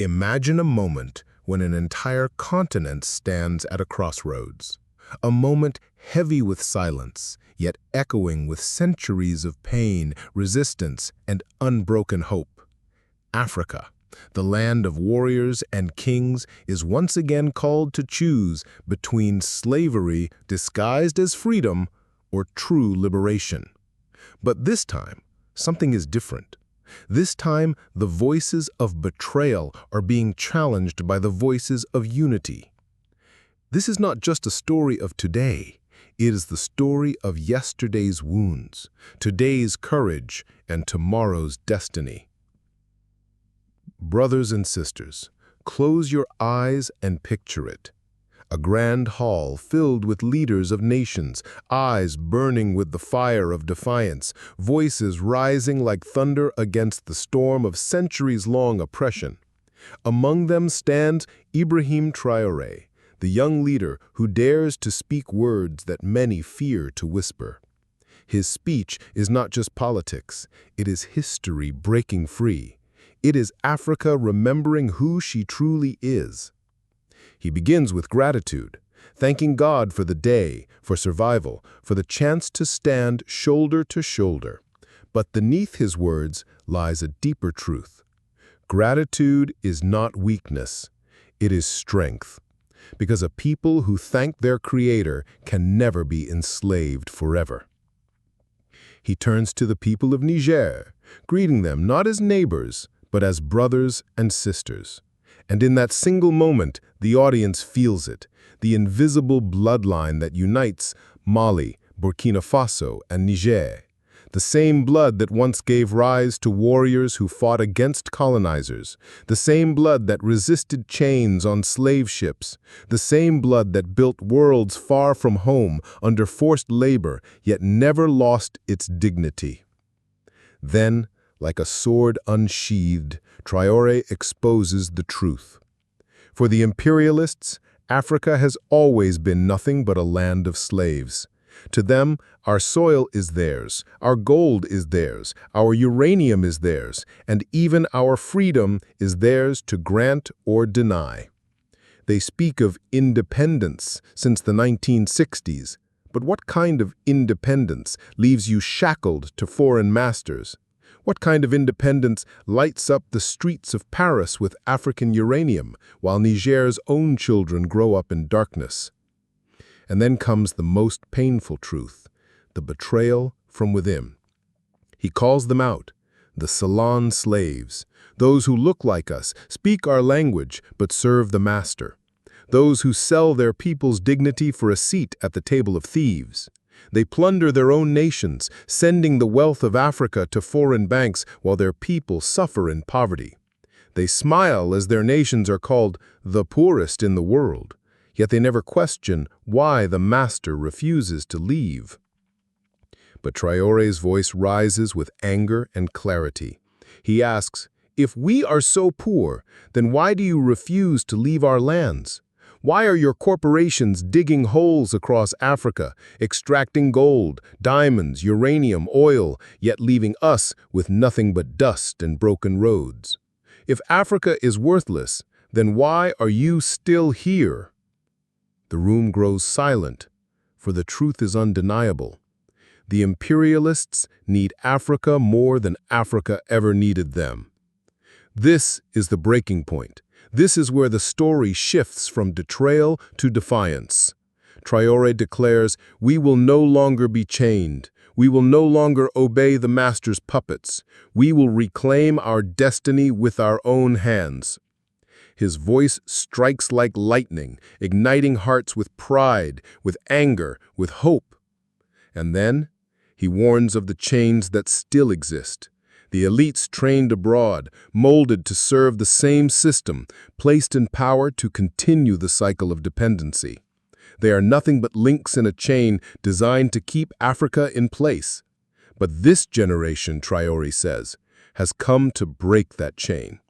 Imagine a moment when an entire continent stands at a crossroads. A moment heavy with silence, yet echoing with centuries of pain, resistance, and unbroken hope. Africa, the land of warriors and kings, is once again called to choose between slavery disguised as freedom or true liberation. But this time, something is different. This time, the voices of betrayal are being challenged by the voices of unity. This is not just a story of today. It is the story of yesterday's wounds, today's courage, and tomorrow's destiny. Brothers and sisters, close your eyes and picture it. A grand hall filled with leaders of nations, eyes burning with the fire of defiance, voices rising like thunder against the storm of centuries-long oppression. Among them stands Ibrahim Traoré, the young leader who dares to speak words that many fear to whisper. His speech is not just politics, it is history breaking free. It is Africa remembering who she truly is. He begins with gratitude, thanking God for the day, for survival, for the chance to stand shoulder to shoulder. But beneath his words lies a deeper truth. Gratitude is not weakness, it is strength. Because a people who thank their Creator can never be enslaved forever. He turns to the people of Niger, greeting them not as neighbors, but as brothers and sisters. And in that single moment, the audience feels it, the invisible bloodline that unites Mali, Burkina Faso, and Niger. The same blood that once gave rise to warriors who fought against colonizers, the same blood that resisted chains on slave ships, the same blood that built worlds far from home under forced labor, yet never lost its dignity. Then, like a sword unsheathed, Traore exposes the truth. For the imperialists, Africa has always been nothing but a land of slaves. To them, our soil is theirs, our gold is theirs, our uranium is theirs, and even our freedom is theirs to grant or deny. They speak of independence since the 1960s, but what kind of independence leaves you shackled to foreign masters? What kind of independence lights up the streets of Paris with African uranium, while Niger's own children grow up in darkness? And then comes the most painful truth, the betrayal from within. He calls them out, the salon slaves, those who look like us, speak our language, but serve the master, those who sell their people's dignity for a seat at the table of thieves. They plunder their own nations, sending the wealth of Africa to foreign banks while their people suffer in poverty. They smile as their nations are called the poorest in the world, yet they never question why the master refuses to leave. But Traore's voice rises with anger and clarity. He asks, "If we are so poor, then why do you refuse to leave our lands? Why are your corporations digging holes across Africa, extracting gold, diamonds, uranium, oil, yet leaving us with nothing but dust and broken roads? If Africa is worthless, then why are you still here?" The room grows silent, for the truth is undeniable. The imperialists need Africa more than Africa ever needed them. This is the breaking point. This is where the story shifts from betrayal to defiance. Traore declares, "We will no longer be chained. We will no longer obey the master's puppets. We will reclaim our destiny with our own hands." His voice strikes like lightning, igniting hearts with pride, with anger, with hope. And then, he warns of the chains that still exist. The elites trained abroad, molded to serve the same system, placed in power to continue the cycle of dependency. They are nothing but links in a chain designed to keep Africa in place. But this generation, Traore says, has come to break that chain.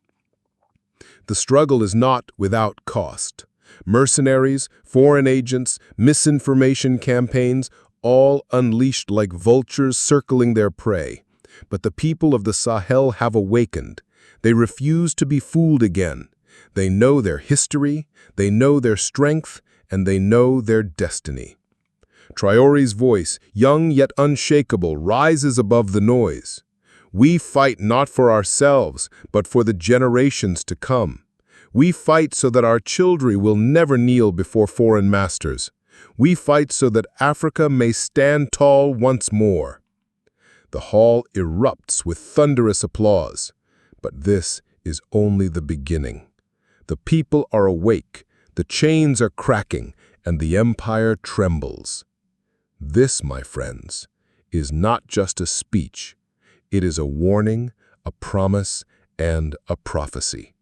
The struggle is not without cost. Mercenaries, foreign agents, misinformation campaigns, all unleashed like vultures circling their prey. But the people of the Sahel have awakened. They refuse to be fooled again. They know their history, they know their strength, and they know their destiny. Traore's voice, young yet unshakable, rises above the noise. We fight not for ourselves, but for the generations to come. We fight so that our children will never kneel before foreign masters. We fight so that Africa may stand tall once more. The hall erupts with thunderous applause. But this is only the beginning. The people are awake, the chains are cracking, and the empire trembles. This, my friends, is not just a speech. It is a warning, a promise, and a prophecy.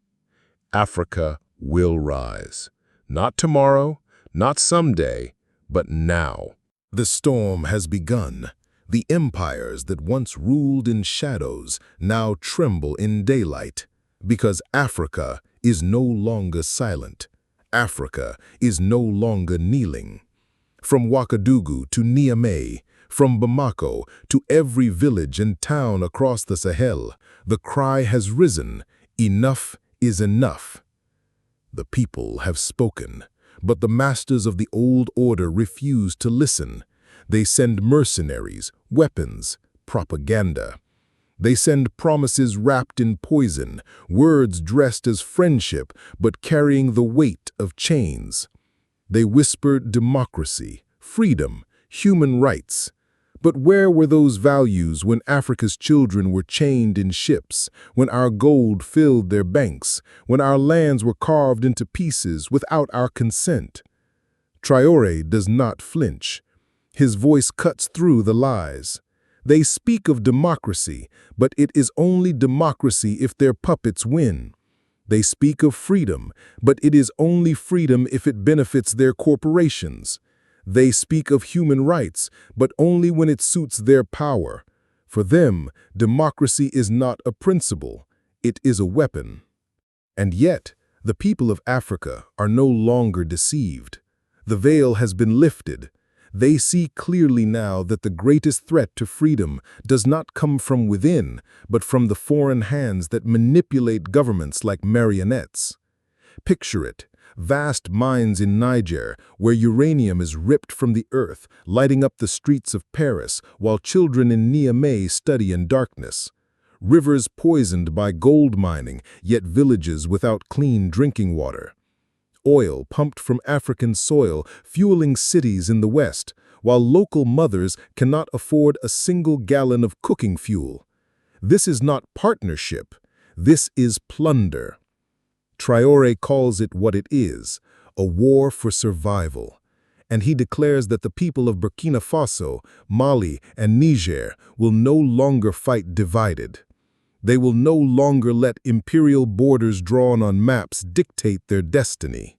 Africa will rise. Not tomorrow, not someday, but now. The storm has begun. The empires that once ruled in shadows now tremble in daylight. Because Africa is no longer silent. Africa is no longer kneeling. From Ouagadougou to Niamey, from Bamako to every village and town across the Sahel, the cry has risen, enough is enough. The people have spoken, but the masters of the old order refuse to listen. They send mercenaries, weapons, propaganda. They send promises wrapped in poison, words dressed as friendship but carrying the weight of chains. They whisper democracy, freedom, human rights. But where were those values when Africa's children were chained in ships, when our gold filled their banks, when our lands were carved into pieces without our consent? Traore does not flinch. His voice cuts through the lies. They speak of democracy, but it is only democracy if their puppets win. They speak of freedom, but it is only freedom if it benefits their corporations. They speak of human rights, but only when it suits their power. For them, democracy is not a principle, it is a weapon. And yet, the people of Africa are no longer deceived. The veil has been lifted. They see clearly now that the greatest threat to freedom does not come from within, but from the foreign hands that manipulate governments like marionettes. Picture it. Vast mines in Niger, where uranium is ripped from the earth, lighting up the streets of Paris, while children in Niamey study in darkness. Rivers poisoned by gold mining, yet villages without clean drinking water. Oil pumped from African soil, fueling cities in the West, while local mothers cannot afford a single gallon of cooking fuel. This is not partnership. This is plunder. Traore calls it what it is, a war for survival. And he declares that the people of Burkina Faso, Mali, and Niger will no longer fight divided. They will no longer let imperial borders drawn on maps dictate their destiny.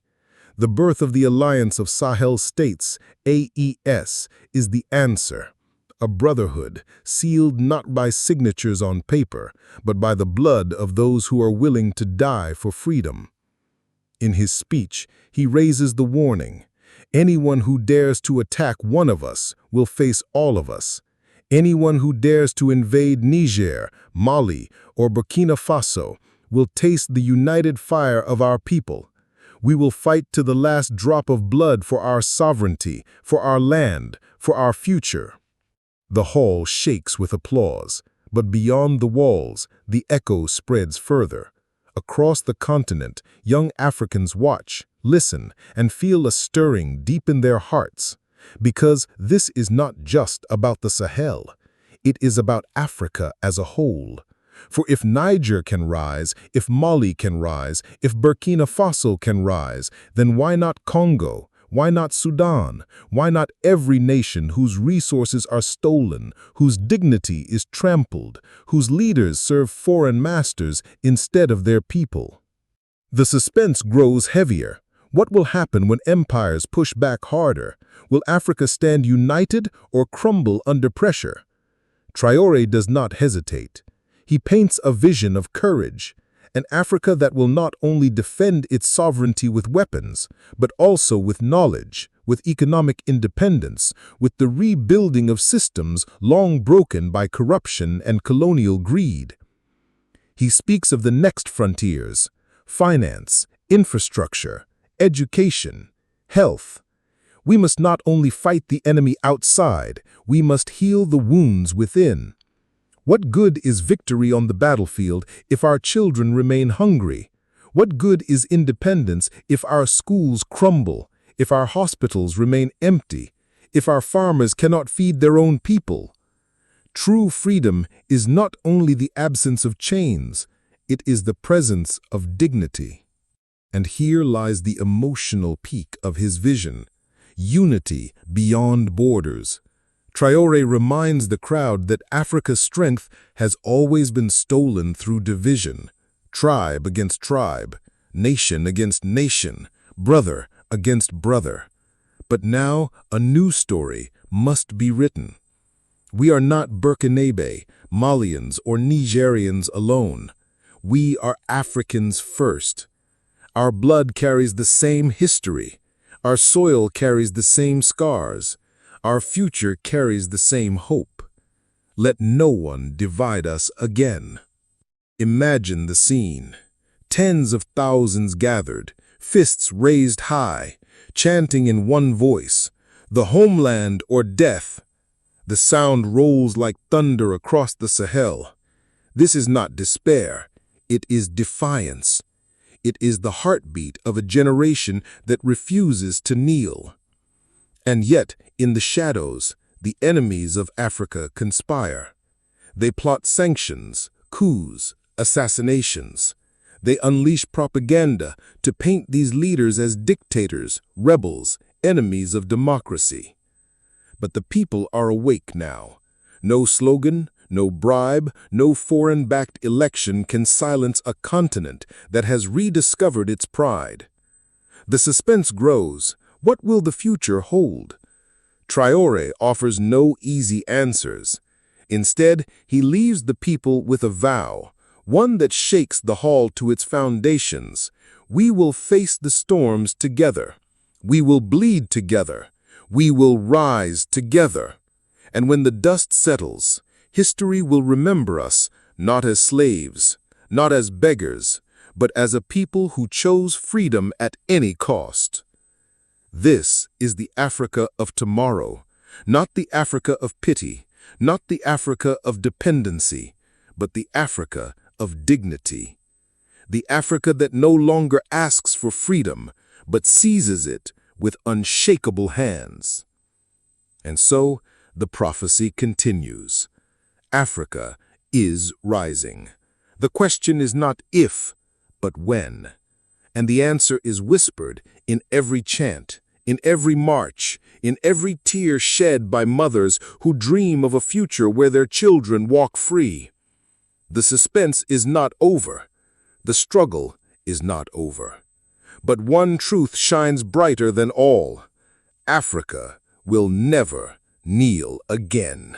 The birth of the Alliance of Sahel States, AES, is the answer. A brotherhood sealed not by signatures on paper, but by the blood of those who are willing to die for freedom. In his speech, he raises the warning. Anyone who dares to attack one of us will face all of us. Anyone who dares to invade Niger, Mali, or Burkina Faso will taste the united fire of our people. We will fight to the last drop of blood for our sovereignty, for our land, for our future. The hall shakes with applause, but beyond the walls, the echo spreads further. Across the continent, young Africans watch, listen, and feel a stirring deep in their hearts. Because this is not just about the Sahel. It is about Africa as a whole. For if Niger can rise, if Mali can rise, if Burkina Faso can rise, then why not Congo? Why not Sudan? Why not every nation whose resources are stolen, whose dignity is trampled, whose leaders serve foreign masters instead of their people? The suspense grows heavier. What will happen when empires push back harder? Will Africa stand united or crumble under pressure? Traore does not hesitate. He paints a vision of courage. An Africa that will not only defend its sovereignty with weapons, but also with knowledge, with economic independence, with the rebuilding of systems long broken by corruption and colonial greed. He speaks of the next frontiers, finance, infrastructure, education, health. We must not only fight the enemy outside, we must heal the wounds within. What good is victory on the battlefield if our children remain hungry? What good is independence if our schools crumble, if our hospitals remain empty, if our farmers cannot feed their own people? True freedom is not only the absence of chains, it is the presence of dignity. And here lies the emotional peak of his vision: unity beyond borders. Traore reminds the crowd that Africa's strength has always been stolen through division, tribe against tribe, nation against nation, brother against brother. But now a new story must be written. We are not Burkinabe, Malians, or Nigerians alone. We are Africans first. Our blood carries the same history. Our soil carries the same scars. Our future carries the same hope. Let no one divide us again. Imagine the scene. Tens of thousands gathered, fists raised high, chanting in one voice, "The homeland or death." The sound rolls like thunder across the Sahel. This is not despair. It is defiance. It is the heartbeat of a generation that refuses to kneel. And yet, in the shadows, the enemies of Africa conspire. They plot sanctions, coups, assassinations. They unleash propaganda to paint these leaders as dictators, rebels, enemies of democracy. But the people are awake now. No slogan, no bribe, no foreign-backed election can silence a continent that has rediscovered its pride. The suspense grows. What will the future hold? Traore offers no easy answers. Instead, he leaves the people with a vow, one that shakes the hall to its foundations. We will face the storms together. We will bleed together. We will rise together. And when the dust settles, history will remember us not as slaves, not as beggars, but as a people who chose freedom at any cost. This is the Africa of tomorrow, not the Africa of pity, not the Africa of dependency, but the Africa of dignity. The Africa that no longer asks for freedom, but seizes it with unshakable hands. And so, the prophecy continues. Africa is rising. The question is not if, but when. And the answer is whispered in every chant, in every march, in every tear shed by mothers who dream of a future where their children walk free. The suspense is not over. The struggle is not over. But one truth shines brighter than all. Africa will never kneel again.